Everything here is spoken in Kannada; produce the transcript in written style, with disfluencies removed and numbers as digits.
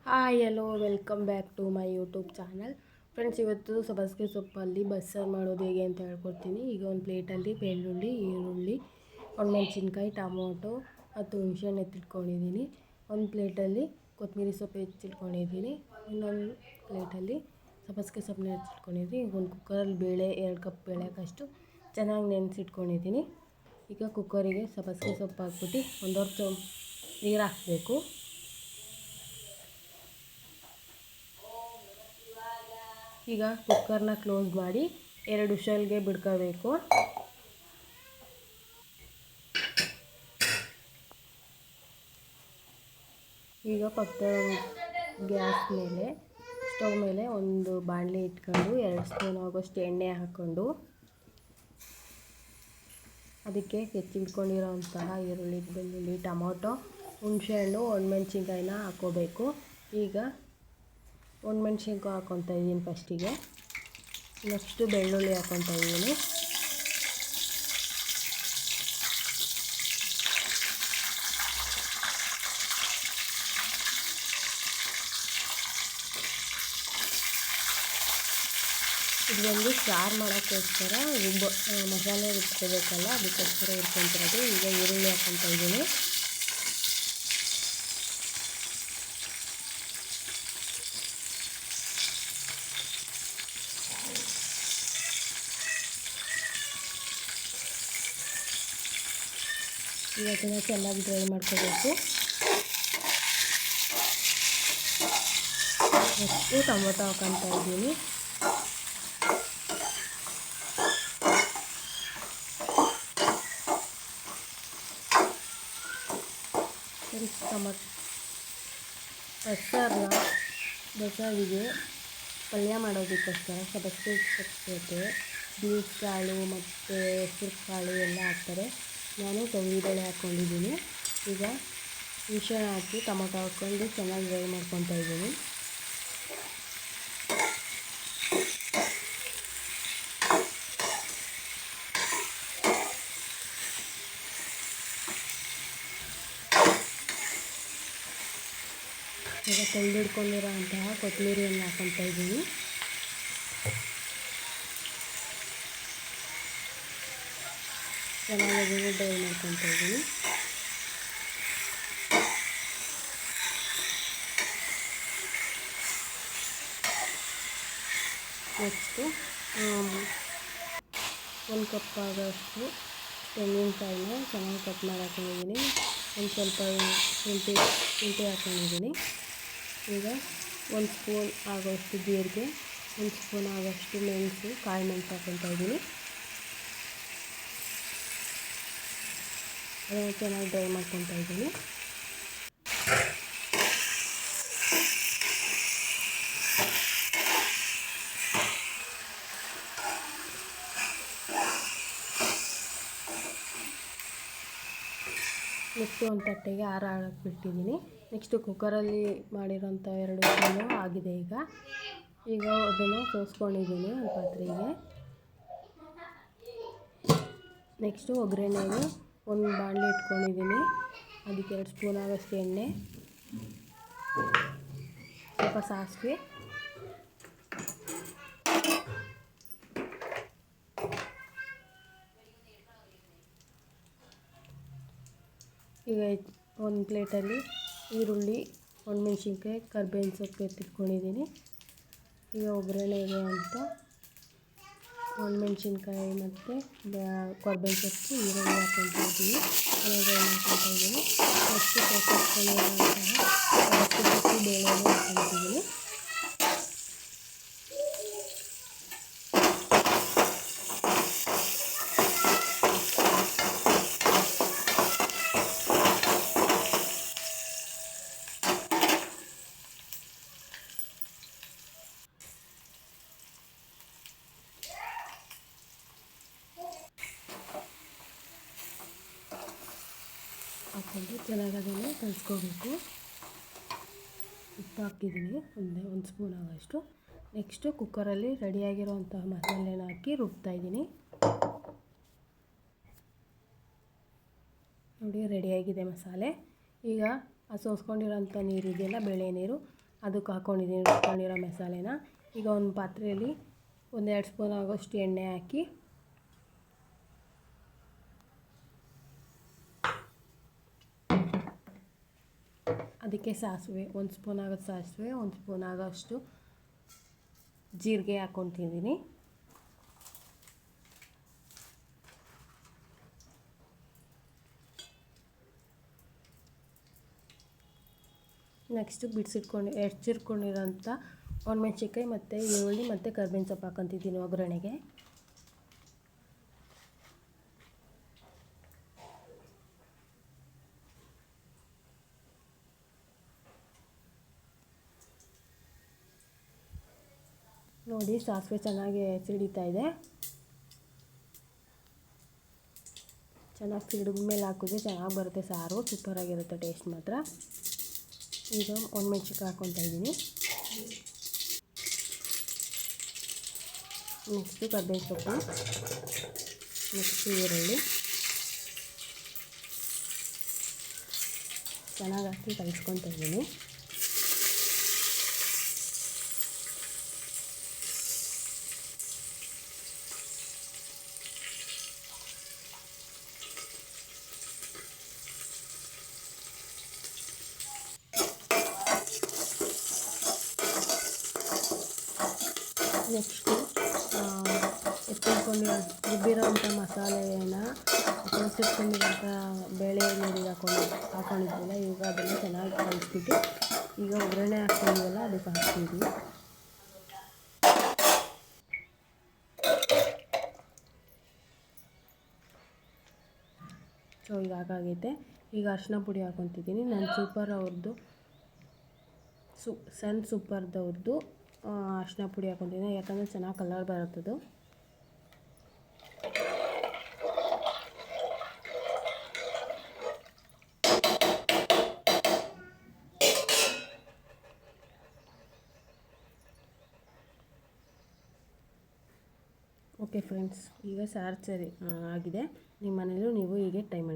Hi hello welcome back to my YouTube channel. Friends, ಇವತ್ತು ಸಬ್ಬಸಿಗೆ ಸೊಪ್ಪಲ್ಲಿ ಬಸ್ಸಾರು ಮಾಡೋದು ಹೇಗೆ ಅಂತ ಹೇಳ್ಕೊಡ್ತೀನಿ. ಈಗ ಒಂದು ಪ್ಲೇಟಲ್ಲಿ ಬೆಳ್ಳುಳ್ಳಿ, ಈರುಳ್ಳಿ, ಒಣಮೆಣಸಿನ್ಕಾಯಿ, ಟೊಮೊಟೊ ಮತ್ತು ಹುಣಸೆಹಣ್ಣು ಎತ್ತಿಟ್ಕೊಂಡಿದ್ದೀನಿ. ಒಂದು ಪ್ಲೇಟಲ್ಲಿ ಕೊತ್ತಂಬರಿ ಸೊಪ್ಪು ಹೆಚ್ಚಿಟ್ಕೊಂಡಿದ್ದೀನಿ. ಇನ್ನೊಂದು ಪ್ಲೇಟಲ್ಲಿ ಸಬ್ಬಸಿಗೆ ಸೊಪ್ಪನ್ನ ಹೆಚ್ಚಿಟ್ಕೊಂಡಿದ್ದೀನಿ. ಈಗ ಒಂದು ಕುಕ್ಕರಲ್ಲಿ ಬೇಳೆ 2 ಕಪ್ ಬೇಳೆಕಷ್ಟು ಚೆನ್ನಾಗಿ ನೆನೆಸಿಟ್ಕೊಂಡಿದ್ದೀನಿ. ಈಗ ಕುಕ್ಕರಿಗೆ ಸಬ್ಬಸಿಗೆ ಸೊಪ್ಪು ಹಾಕ್ಬಿಟ್ಟು ಒಂದು ಹೊತ್ತು ನೀರು ಹಾಕಬೇಕು. ಈಗ ಕುಕ್ಕರ್ನ ಕ್ಲೋಸ್ ಮಾಡಿ 2 ವಿಷಲ್ಗೆ ಬಿಡ್ಕೋಬೇಕು. ಈಗ ಪಕ್ಕದ ಸ್ಟವ್ ಮೇಲೆ ಒಂದು ಬಾಣಲೆ ಇಟ್ಕೊಂಡು 2 ಸ್ಪೂನ್ ಆಗೋಷ್ಟು ಎಣ್ಣೆ ಹಾಕ್ಕೊಂಡು ಅದಕ್ಕೆ ಹೆಚ್ಚಿಟ್ಕೊಂಡಿರೋಂತಹ ಈರುಳ್ಳಿ, ಬೆಳ್ಳುಳ್ಳಿ, ಟೊಮೊಟೊ, ಹುಣಸೆಹಣ್ಣು, ಒಣಮೆಣಸಿನ್ಕಾಯಿನ ಹಾಕ್ಕೋಬೇಕು. ಈಗ ಒಣಮೆಣ್ಸಿನ್ಕಾಯಿ ಹಾಕ್ಕೊತಾ ಇದ್ದೀನಿ ಫಸ್ಟಿಗೆ. ನೆಕ್ಸ್ಟು ಬೆಳ್ಳುಳ್ಳಿ ಹಾಕ್ಕೊತಾ ಇದ್ದೀನಿ. ಇದೊಂದು ಸಾರು ಮಾಡೋಕ್ಕೋಸ್ಕರ ಮಸಾಲೆ ರುಬ್ಕೋಬೇಕಲ್ಲ, ಅದಕ್ಕೋಸ್ಕರ ಇಟ್ಕೊತಿರೋದು. ಈಗ ಈರುಳ್ಳಿ ಹಾಕ್ಕೊತಾ ಇದ್ದೀನಿ. ಈಗ ಅದನ್ನು ಚೆನ್ನಾಗಿ ಡ್ರೈ ಮಾಡ್ಕೋಬೇಕು. ನೆಕ್ಸ್ಟು ಟೊಮೊಟೊ ಹಾಕ್ಕೊತಾ ಇದ್ದೀನಿ. ಬಸ್ಸಾರಿಗೆ ಪಲ್ಯ ಮಾಡೋದಕ್ಕೋಸ್ಕರ ಸಬ್ಬಸಿಗೆ ಸೊಪ್ಪು ಜೊತೆ ಬೀನ್ಸ್ ಕಾಳು ಮತ್ತು ಹೆಸರು ಕಾಳು ಎಲ್ಲ ಹಾಕ್ತಾರೆ. ನಾನು ತೊಗರಿಬೇಳೆ ಹಾಕ್ಕೊಂಡಿದ್ದೀನಿ. ಈಗ ಹುಣಸೆಹಣ್ಣು ಹಾಕಿ ಟೊಮೊಟೊ ಹಾಕ್ಕೊಂಡು ಚೆನ್ನಾಗಿ ಡ್ರೈ ಮಾಡ್ಕೊತಾ ಇದ್ದೀನಿ. ಈಗ ತೆಗೆದಿಟ್ಕೊಂಡಿರೋಂತಹ ಕೊತ್ತಂಬರಿಯನ್ನು ಹಾಕ್ಕೊತಾ ಇದ್ದೀನಿ. ಚೆನ್ನಾಗಿ ಡ್ರೈ ಮಾಡ್ಕೊತಾ ಇದ್ದೀನಿ. ನೆಕ್ಸ್ಟು 1 ಕಪ್ ಆಗೋಷ್ಟು ತೆಂಗಿನಕಾಯಿನ ಚೆನ್ನಾಗಿ ಕಟ್ ಮಾಡಿ ಹಾಕ್ಕೊಂಡಿದ್ದೀನಿ. ಒಂದು ಸ್ವಲ್ಪ ಶುಂಠಿ ಹಾಕ್ಕೊಂಡಿದ್ದೀನಿ. ಈಗ 1 ಸ್ಪೂನ್ ಆಗೋಷ್ಟು ಜೀರಿಗೆ, 1 ಸ್ಪೂನ್ ಆಗೋಷ್ಟು ಮೆಣಸು, ಕಾಳು ಮೆಣಸು ಹಾಕ್ಕೊತಾ ಇದ್ದೀನಿ. ಅದನ್ನು ಚೆನ್ನಾಗಿ ಡ್ರೈ ಮಾಡ್ಕೊತಾ ಇದ್ದೀನಿ. ನೆಕ್ಸ್ಟು ಒಂದು ತಟ್ಟೆಗೆ ಹಾಕ್ಬಿಟ್ಟಿದ್ದೀನಿ. ನೆಕ್ಸ್ಟು ಕುಕ್ಕರಲ್ಲಿ ಮಾಡಿರೋಂಥ 2 ವಿಷಲು ಆಗಿದೆ. ಈಗ ಅದನ್ನು ಸೋಸ್ಕೊಂಡಿದ್ದೀನಿ ಒಂದು ಪಾತ್ರೆಗೆ. ನೆಕ್ಸ್ಟು ಒಗ್ಗರಣೆಗೆ ಒಂದು ಬಾಣಲೆ ಇಟ್ಕೊಂಡಿದ್ದೀನಿ. ಅದಕ್ಕೆ 2 ಸ್ಪೂನ್ ಆಗೋಷ್ಟು ಎಣ್ಣೆ, ಸ್ವಲ್ಪ ಸಾಸಿವೆ, ಈಗ ಒಂದು ಪ್ಲೇಟಲ್ಲಿ ಈರುಳ್ಳಿ, ಒಣಮೆಣ್ಸಿನ್ಕಾಯಿ, ಕರಿಬೇವಿನ ಸೊಪ್ಪು ಎತ್ತಿಟ್ಕೊಂಡಿದ್ದೀನಿ. ಈಗ ಒಗ್ಗರಣೆಗೆ ಅಂತ ಒಣಮೆಣ್ಸಿನ್ಕಾಯಿ ಮತ್ತು ಕರಿಬೇವಿನ ಸೊಪ್ಪು, ಈರುಳ್ಳಿ ಹಾಕ್ಕೊತಾ ಇದ್ದೀನಿ. ಚೆನ್ನಾಗಿ ಹಾಕ್ಕೊತಾ ಇದ್ದೀನಿ. ನೆಕ್ಸ್ಟು ಸಬ್ಬಸಿಗೆ ಬೇಳೆನೂ ಹಾಕ್ಕೊತಿದ್ದೀನಿ. ಹಾಕ್ಕೊಂಡು ಚೆನ್ನಾಗಿ ಅದನ್ನು ಕಲಿಸ್ಕೋಬೇಕು. ಉಪ್ಪು ಹಾಕಿದ್ದೀನಿ ಒಂದು ಸ್ಪೂನ್ ಆಗೋಷ್ಟು. ನೆಕ್ಸ್ಟು ಕುಕ್ಕರಲ್ಲಿ ರೆಡಿಯಾಗಿರೋಂತಹ ಮಸಾಲೆನ ಹಾಕಿ ರುಬ್ತಾಯಿದ್ದೀನಿ. ನೋಡಿ, ರೆಡಿಯಾಗಿದೆ ಮಸಾಲೆ. ಈಗ ಆ ಸೋಸ್ಕೊಂಡಿರೋಂಥ ನೀರು ಇದೆಯಲ್ಲ, ಬೇಳೆ ನೀರು, ಅದಕ್ಕೆ ಹಾಕ್ಕೊಂಡಿದ್ದೀನಿ ರುಬ್ಕೊಂಡಿರೋ ಮಸಾಲೆನ. ಈಗ ಒಂದು ಪಾತ್ರೆಯಲ್ಲಿ 1-2 ಸ್ಪೂನ್ ಆಗೋಷ್ಟು ಎಣ್ಣೆ ಹಾಕಿ ಅದಕ್ಕೆ ಸಾಸಿವೆ 1 ಸ್ಪೂನ್ ಆಗೋದು ಸಾಸಿವೆ, 1 ಸ್ಪೂನ್ ಆಗೋಷ್ಟು ಜೀರಿಗೆ ಹಾಕ್ಕೊತಿದ್ದೀನಿ. ನೆಕ್ಸ್ಟು ಹೆಚ್ಚಿಟ್ಕೊಂಡಿರೋಂಥ ಒಣಮೆಣ್ಸಿನ್ಕಾಯಿ ಮತ್ತು ಈರುಳ್ಳಿ ಮತ್ತು ಕರ್ಬೇವಿನ ಸೊಪ್ಪು ಹಾಕ್ಕೊತಿದ್ದೀನಿ ಒಗ್ಗರಣೆಗೆ. ನೋಡಿ ಸಾಸಿವೆ ಚೆನ್ನಾಗಿ ಸಿಡಿತಾ ಇದೆ. ಚೆನ್ನಾಗಿ ಸಿಡಿದ ಮೇಲೆ ಹಾಕಿದ್ರೆ ಚೆನ್ನಾಗಿ ಬರುತ್ತೆ ಸಾರು, ಸೂಪರಾಗಿರುತ್ತೆ ಟೇಸ್ಟ್ ಮಾತ್ರ. ಈಗ ಒಣಮೆಣ್ಸಿನ್ಕಾಯಿ ಹಾಕ್ಕೊತಾ ಇದ್ದೀನಿ. ನೆಕ್ಸ್ಟು ಕರ್ಬೇವಿನ ಸೊಪ್ಪು, ನೆಕ್ಸ್ಟು ಈರುಳ್ಳಿ ಚೆನ್ನಾಗಿ ಹಾಕಿ ಕಲಿಸ್ಕೊತಾ ಇದ್ದೀನಿ. ನೆಕ್ಸ್ಟು ರುಬ್ಬಿರೋಂಥ ಮಸಾಲೆನ ಮುಚ್ಚಿಟ್ಕೊಂಡಿರೋಂಥ ಬೇಳೆ ನೀರಿಗೆ ಹಾಕ್ಕೊಂಡಿದ್ವಲ್ಲ, ಈಗ ಅದನ್ನು ಚೆನ್ನಾಗಿ ಕಲಿಸ್ಬಿಟ್ಟು ಈಗ ಒಗ್ಗರಣೆ ಹಾಕ್ಕೊಂಡಿದ್ವಲ್ಲ ಅದಕ್ಕೆ ಹಾಕ್ತೀವಿ. ಸೊ ಈಗ ಹಾಕಾಗೈತೆ. ಈಗ ಅರಿಶಿನ ಪುಡಿ ಹಾಕ್ಕೊತಿದ್ದೀನಿ. ನಾನು ಸನ್ ಸೂಪರ್ದವ್ರದ್ದು ಅರಿಶಿನ ಪುಡಿ ಹಾಕ್ಕೊತಿದ್ದೀನಿ, ಯಾಕಂದರೆ ಚೆನ್ನಾಗಿ ಕಲರ್ ಬರುತ್ತದು. ಓಕೆ ಫ್ರೆಂಡ್ಸ್, ಈಗ ಸಾರು ಸರಿ ಆಗಿದೆ. ನಿಮ್ಮ ಮನೇಲೂ ನೀವು ಹೀಗೆ ಟ್ರೈ ಮಾಡಿ.